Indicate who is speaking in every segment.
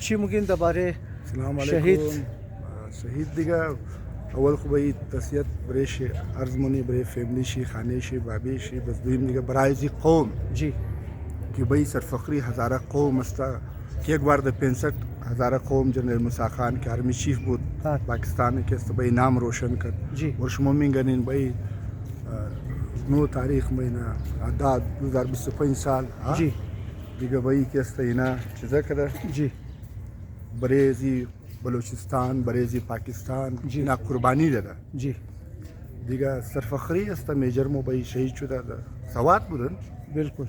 Speaker 1: چی ممکن درباره شهید
Speaker 2: شهید دیگه اول خوبی تسلیت برای عرض منی برای فیملی شی خانه شی بابی شی بس دویم دیگه برای زی قوم
Speaker 1: جی
Speaker 2: که بای سرفخری هزاره قوم است که یک بار در 65,000 قوم جنرال موسی خان که آرمی چیف بود پاکستان که است بای نام روشن کرد اور شما میگنین بای 9 تاریخ مهینه آداد 2025 سال
Speaker 1: جی
Speaker 2: دیگه بای که است اینا چیزا کرده
Speaker 1: جی
Speaker 2: بریزی بلوچستان بریزی پاکستان
Speaker 1: جی
Speaker 2: اینا قربانی داده
Speaker 1: جی
Speaker 2: دیگه سرفخری است میجر مو بای شهید شده سواد بودن
Speaker 1: بالکل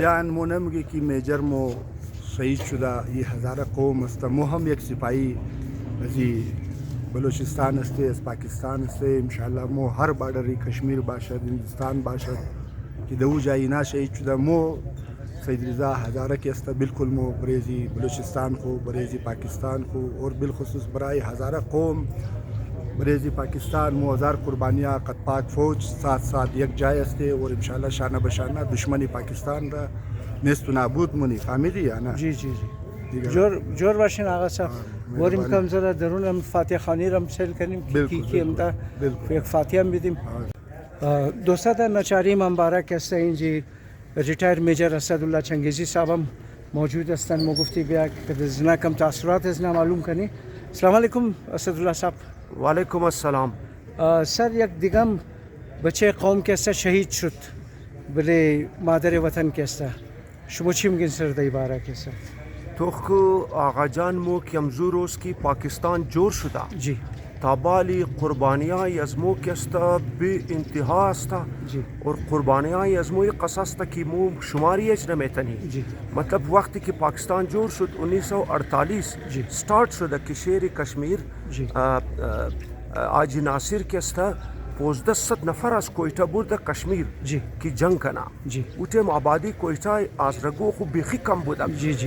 Speaker 2: جان مونم کی میجر مو شهید شده یہ هزاره قوم است مو هم یک سپاهی ازی بلوچستان است از پاکستان است انشاءالله مو هر بارڈری کشمیر باشد ہندوستان باشد کہ دو جایی نا شهید شده مو سید رضا ہزارہ کے است بالکل مو بریزی بلوچستان کو بریزی پاکستان کو اور بالخصوص برائے ہزارہ قوم بریزی پاکستان مو ہزار قربانیاں قد پاک فوج ساتھ ساتھ یک جائے استے اور انشاءاللہ شانہ بشانہ دشمنی پاکستان را نیست و نابود منی فهمیدی یا نه؟
Speaker 1: جی جی جی جور باشین آقا صاحب بریم کم زده درون هم فاتحه خوانی را سیل کنیم کی هم دا یک فاتحه هم بدیم. دوستا در نچاری مبارک است اینجی ریٹائر میجر اسدالله چنگیزی صاحب هم موجود هستند. ما گفتی بیا که از اینا کم تاثرات از اینا معلوم کنی. السلام علیکم اسدالله صاحب.
Speaker 3: و علیکم السلام.
Speaker 1: سر یک دیگم بچه قوم که است شهید شد بله مادر وطن که است، شما چی میگین سر در باره که است؟
Speaker 3: تو که آقا جان مو که امزو روز کی پاکستان جور شده
Speaker 1: جی
Speaker 3: تابالی قربانیای از مو که است به انتها است اور قربانیای از مو قصص است که مو شماری اج نمیتنی. مطلب وقتی که پاکستان جور شد 1948 سٹارٹ شده که شیر کشمیر آجی ناصر که است 1500 نفر از کویتا برده کشمیر کی جنگ کنا اوتم آبادی کویتا از رگو خوب بیخی کم بوده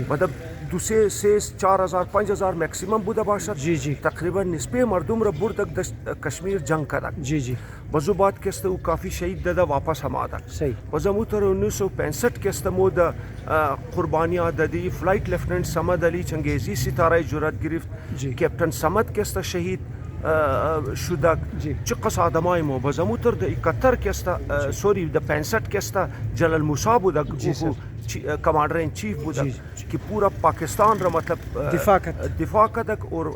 Speaker 3: مطلب 2,000-4,000-5,000 میکسیمم بوده باشد تقریبا نسبه مردم را برده کشمیر جنگ کرد بزو بعد کسته او کافی شهید داده واپس هم آده بزمو تر 1965 کسته مود قربانیاں دادی فلائٹ لیفٹننٹ سمد علی چنگیزی ستاره جرأت گرفت کیپٹن سمد کسته شهید شدک چه قص آدمای مو بزموتر د 71 کستا سوری د 65 کستا جلال موسی بوده کمانڈر ان چیف بوده که پورا پاکستان را مطلب دفاع کدک اور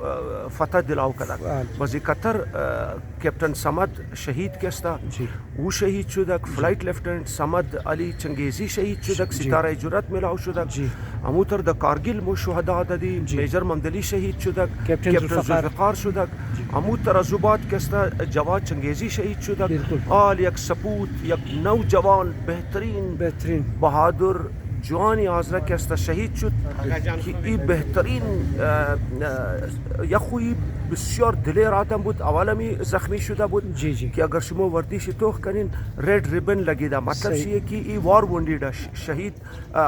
Speaker 3: فتح دلاو کدک بز 71 کیپٹن سمد شهید کستا او شهید شدک فلائٹ لیفٹننٹ سمد علی چنگیزی شهید شدک ستاره جرأت ملاو شدک اموتر د کارگیل مو شهدا دادی میجر ممدلی شهید شدک کیپٹن ذوالفقار شدک اموتر زوبات کستا جواد چنگیزی شهید شدک آل یک سپوت یک نوجوان بهترین بهادر جوانی آزرا که است شهید شد که این بهترین یخوی بسیار دلیر آدم بود. اولامی زخمی شده بود که اگر شما وردیش توخ کنین ریڈ ریبن لگیده مطلب شیه که این وار وندیده شهید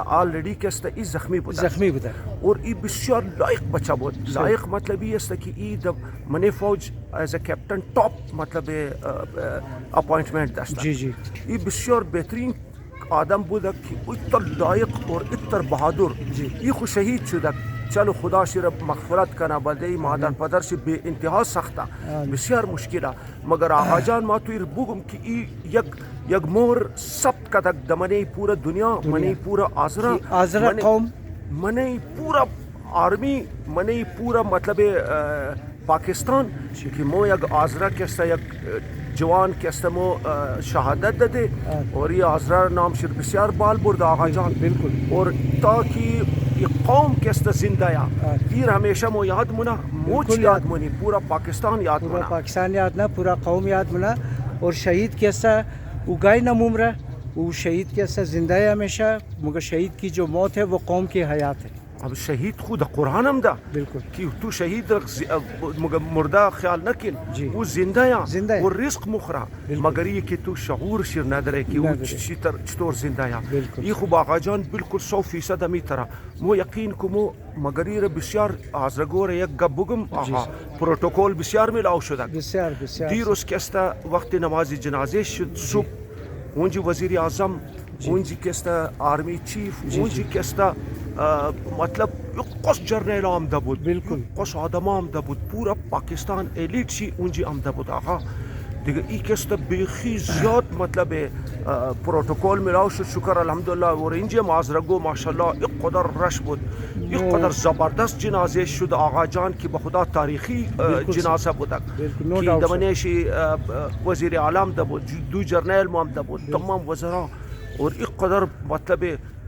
Speaker 3: آلریڈی که است این زخمی بوده اور این بسیار لایق بچه بود. لایق مطلب این است که این من فوج از کپتن ٹاپ مطلب اپوائنٹمنٹ داشته این بسیار بهترین آدم بودک که اتر لایق اور اتر بهادر ای خو شهید شدک. چلو خدا شیر مغفرت کنه، بلده ای مادر پدرش به انتها سخته، بسیار مشکله. مگر آقا جان ما توی بگم که ای یک مور ثبت کدک دمنه پورا دنیا، منه پورا
Speaker 1: آزرا قوم،
Speaker 3: منه پورا آرمی، منه پورا مطلب پاکستان که مو یک آزرا کسته یک جوان کسته مو شهادت داده اور یہ آزرا نام شیر بسیار بال برد آقا جان.
Speaker 1: بالکل.
Speaker 3: اور تاکہ یہ قوم کسته زنده یا پیر ہمیشہ مو یاد منا، موچ یاد منی، پورا پاکستان یاد
Speaker 1: پورا
Speaker 3: منا،
Speaker 1: پاکستان یاد نہ، پورا قوم یاد منا. اور شہید کیسا وہ گائے نہ ممرہ، وہ شہید کیسا زندہ ہے ہمیشہ، مگر شہید کی جو موت ہے وہ قوم کی حیات ہے.
Speaker 3: اب شہید خود قرآن ہم دا
Speaker 1: بالکل
Speaker 3: کہ تو شہید مردہ خیال نہ کن،
Speaker 1: جی.
Speaker 3: وہ زندہ یا
Speaker 1: زندہ ہے.
Speaker 3: وہ رزق مخرا، مگر یہ کہ تو شعور شیر نہ درے کہ وہ چطور زندہ یا.
Speaker 1: بالکل.
Speaker 3: یہ خوب آقا جان بالکل 100% ہمی طرح مو یقین کو مو مگر یہ بسیار آزرگور یک گبگم آقا پروٹوکول بسیار ملاو شدک.
Speaker 1: بسیار بسیار
Speaker 3: دیر اس کستا وقت نماز جنازے شد صبح اونجی وزیر اعظم، اونجی کستا آرمی چیف، اونجی کستا مطلب قص جرنیل آمده بود،
Speaker 1: بالکل
Speaker 3: قص آدم آمده بود، پورا پاکستان الیت شی اونجی آمده بود آقا دیگه. ای کستا بیخی زیاد مطلب پروتوکول ملاو شد، شکر الحمدلله. اور اینجا مازرگو ماشاءالله یک قدر رش بود، یک قدر زبردست جنازه شد آقا جان که بخدا تاریخی جنازه بودک که دمنیشی وزیر اعلام ده بود، دو جرنیل مو آمده بود، تمام وزرا. اور یک قدر مطلب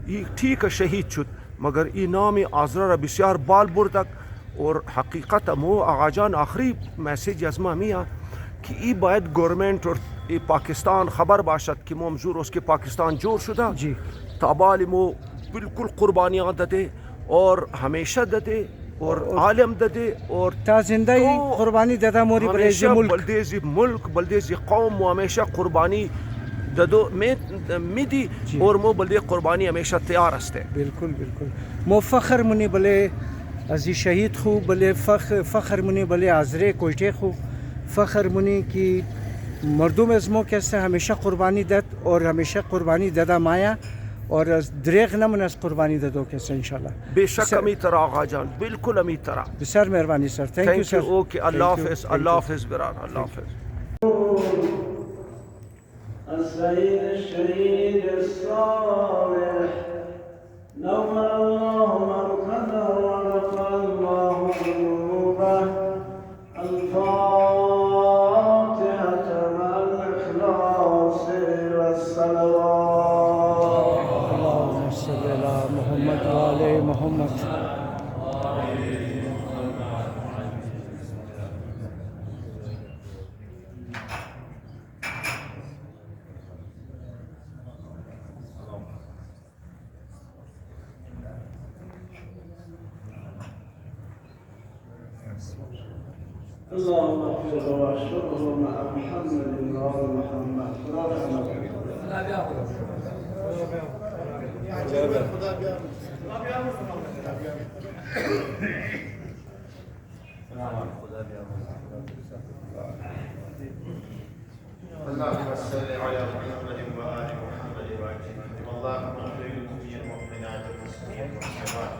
Speaker 3: ای ٹھیک شهید شد، مگر این نام آزرا را بسیار بال بردک. اور حقیقت مو آقا جان آخری میسیج از ما میاد که ای باید گورنمنت اور پاکستان خبر باشد که مو مزور اس که پاکستان جور شده
Speaker 1: جی.
Speaker 3: تابال مو بالکل قربانیاں دے اور ہمیشہ دے اور عالم دے اور
Speaker 1: تا زندہ ہی قربانی دادا موری بلیزی ملک،
Speaker 3: بلدیزی ملک، بلدیزی قوم، و ہمیشہ قربانی ددو میں دی اور مو بلدی قربانی ہمیشہ تیار ہستے.
Speaker 1: بالکل بالکل. مو فخر منی بلے ازی شہید خو، بلے فخر منی بلے آزرے کوئٹے خو، فخر منی کی مردم ازمو کیسے ہمیشہ قربانی دت اور ہمیشہ قربانی دادا مایا اور دریغ نہ من از قربانی ددو کیسے انشاءاللہ.
Speaker 3: بے شک امی طرح آقا جان، بالکل امی طرح.
Speaker 1: بسیار مہربانی سر، تھینک یو سر.
Speaker 3: اوکے، اللہ حافظ، اللہ حافظ بران، اللہ حافظ.
Speaker 4: السيد الشهيد الصالح نور الله مرقده ونقى الله ذنوبه. الفاتحة مع الإخلاص والصلوات.
Speaker 1: اللهم صل على محمد وعلى محمد.
Speaker 4: اللهم اغفر واشكره مع محمد وآل محمد.
Speaker 5: اللهم صل على محمد وآل محمد وأجمعين. اللهم اغفر لجميع المؤمنات والمسلمين والمسلمات،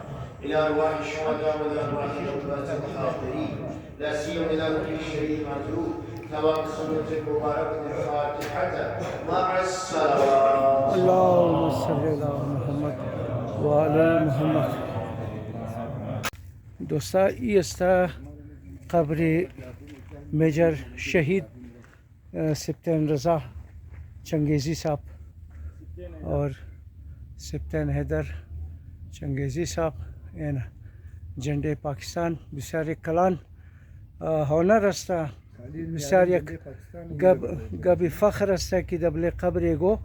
Speaker 5: إلى أرواح الشهداء وإلى أرواح الشهداء الحاضرين، لا سيما إلى روح الشهيد مجروح. ثواب السنة المباركة الفاتحة مع الصلوات.
Speaker 1: اللهم صل على محمد وعلى محمد. دوستا ای استا قبر میجر شہید سپتین رضا چنگیزی صاحب اور سپتین حیدر چنگیزی صاحب این جنڈے پاکستان بسیار یک کلان هنر است، بسیار یک گبی فخر است که دبل قبر گو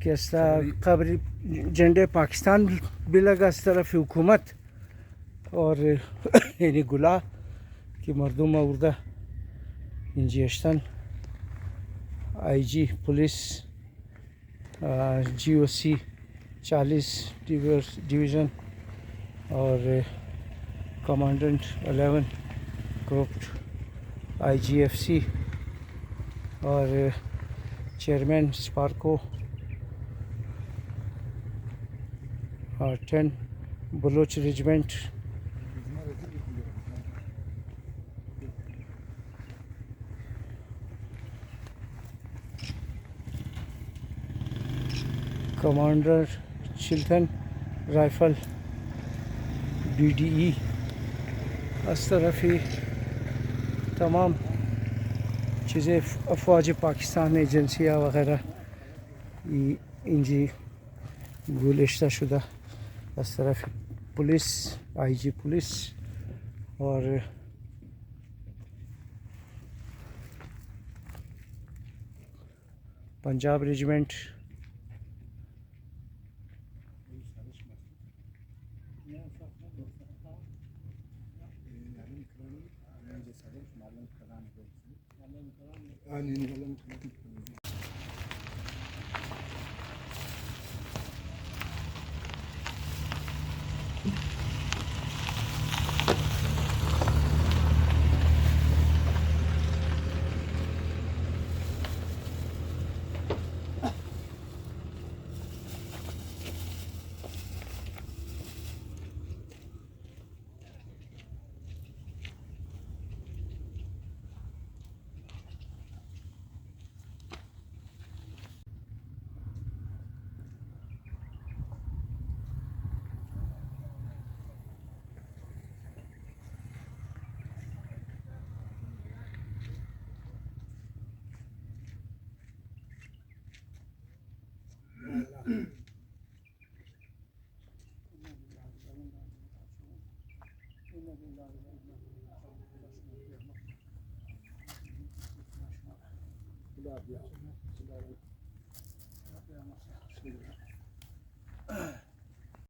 Speaker 1: که است قبر جنڈے پاکستان بلگ از طرف حکومت اور یعنی گلا که مردم آورده اینجی اشتن. I G police G O C 40 division اور commandant 11 group I G F C اور chairman SUPARCO 10 Baloch regiment. Commander Chiltan rifle BDE. اس طرف ہی تمام چیزیں افواج پاکستان ایجنسیاں وغیرہ ان جی گلشتہ شدہ. اس طرف پولیس IG پولیس اور پنجاب ریجمنٹ.